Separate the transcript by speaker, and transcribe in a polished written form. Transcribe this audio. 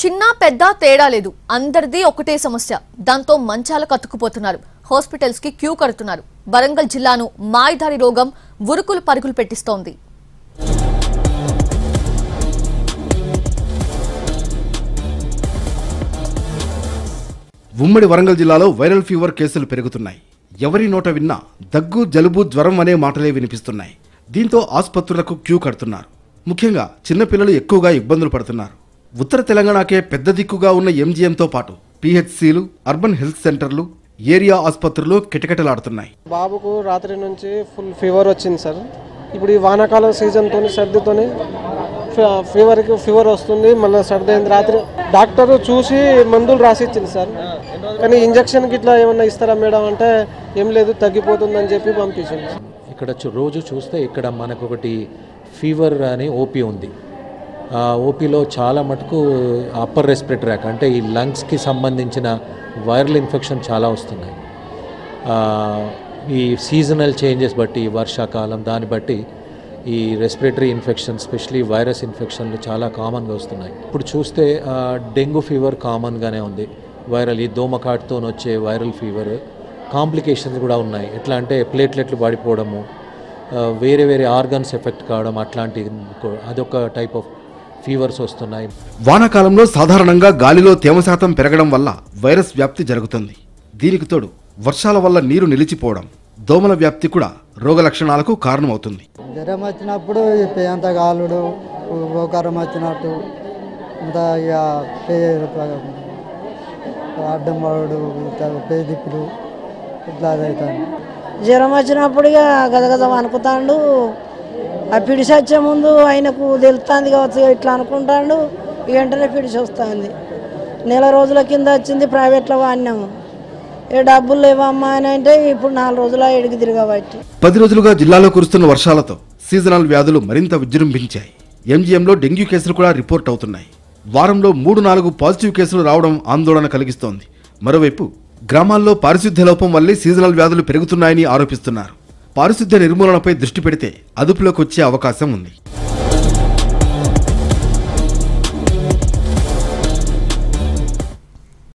Speaker 1: చిన్న పెద్ద తేడా లేదు, అందరిది ఒకటే సమస్య. దాంతో మంచాలకు అతుక్కుపోతున్నారు, హాస్పిటల్స్ కి క్యూ కడుతున్నారు. వరంగల్ జిల్లాను మాయదారి రోగం ఉరుకులు పరుగులు పెట్టిస్తోంది.
Speaker 2: ఉమ్మడి వరంగల్ జిల్లాలో వైరల్ ఫీవర్ కేసులు పెరుగుతున్నాయి. ఎవరి నోట విన్నా దగ్గు, జలుబు, జ్వరం అనే మాటలే వినిపిస్తున్నాయి. దీంతో ఆసుపత్రులకు క్యూ కడుతున్నారు. ముఖ్యంగా చిన్నపిల్లలు ఎక్కువగా ఇబ్బందులు పడుతున్నారు. ఉత్తర తెలంగాణకే పెద్ద దిక్కుగా ఉన్న ఎంజీఎంతో పాటు పిహెచ్సిలు, అర్బన్ హెల్త్ సెంటర్లు, ఏరియా ఆసుపత్రులు కిటకిటలాడుతున్నాయి.
Speaker 3: బాబుకు రాత్రి నుంచి ఫుల్ ఫీవర్ వచ్చింది సార్. ఇప్పుడు ఈ వానాకాలం సీజన్తో సర్దితోని ఫీవర్ వస్తుంది, మళ్ళీ సర్ది అయింది. రాత్రి డాక్టర్ చూసి మందులు రాసి ఇచ్చింది సార్. కానీ ఇంజక్షన్కి ఇట్లా ఏమన్నా ఇస్తారా మేడం అంటే ఏం లేదు, తగ్గిపోతుందని చెప్పి పంపించింది.
Speaker 4: ఇక్కడ రోజు చూస్తే ఇక్కడ మనకు ఒకటి ఫీవర్ అని ఓపీ ఉంది. ఆ ఓపీలో చాలా మటుకు అప్పర్ రెస్పిరేటరీ ట్రాక్ అంటే ఈ లంగ్స్కి సంబంధించిన వైరల్ ఇన్ఫెక్షన్ చాలా వస్తున్నాయి. ఈ సీజనల్ చేంజెస్ బట్టి, వర్షాకాలం దాన్ని బట్టి ఈ రెస్పిరేటరీ ఇన్ఫెక్షన్, స్పెషలీ వైరస్ ఇన్ఫెక్షన్లు చాలా కామన్గా వస్తున్నాయి. ఇప్పుడు చూస్తే డెంగ్యూ ఫీవర్ కామన్గానే ఉంది. వైరల్ ఈ దోమకాటుతో వచ్చే వైరల్ ఫీవర్ కాంప్లికేషన్స్ కూడా ఉన్నాయి. ఎట్లా అంటే ప్లేట్లెట్లు పడిపోవడము, వేరే వేరే ఆర్గన్స్ ఎఫెక్ట్ కావడం, అట్లాంటి అదొక టైప్ ఆఫ్ ఫీవర్స్ వస్తున్నాయి.
Speaker 2: వానాకాలంలో సాధారణంగా గాలిలో తేమ శాతం పెరగడం వల్ల వైరస్ వ్యాప్తి జరుగుతుంది. దీనికి తోడు వర్షాల వల్ల నీరు నిలిచిపోవడం, దోమల వ్యాప్తి కూడా రోగ లక్షణాలకు కారణమవుతుంది.
Speaker 5: జ్వరం వచ్చినప్పుడు అంత గాలుడు, ఓకారం వచ్చినట్టు అంతా అడ్డం పడు, పేదిప్పులు ఇట్లా అవుతాయి.
Speaker 6: జ్వరం వచ్చినప్పుడు ఇక గదగద అనుకుతాడు. ఆ పిడిసి వచ్చే ముందు ఆయనకు తెలుస్తుంది కావచ్చు, ఇట్లా అనుకుంటాడు. వెంటనే పిడిసి వస్తుంది. నెల రోజుల కింద వచ్చింది, ప్రైవేట్లో వాడినాము. ఏ డబ్బులు లేవమ్మా అని అంటే ఇప్పుడు 4 రోజుల ఎడికి తిరగబట్టి.
Speaker 2: 10 రోజులుగా జిల్లాలో కురుస్తున్న వర్షాలతో సీజనల్ వ్యాధులు మరింత విజృంభించాయి. ఎంజీఎంలో డెంగ్యూ కేసులు కూడా రిపోర్ట్ అవుతున్నాయి. వారంలో 3-4 పాజిటివ్ కేసులు రావడం ఆందోళన కలిగిస్తోంది. మరోవైపు గ్రామాల్లో పారిశుద్ధ్య లోపం వల్లే సీజనల్ వ్యాధులు పెరుగుతున్నాయని ఆరోపిస్తున్నారు. పారిశుద్ధ్య నిర్మూలనపై దృష్టి పెడితే అదుపులోకి వచ్చే అవకాశం ఉంది.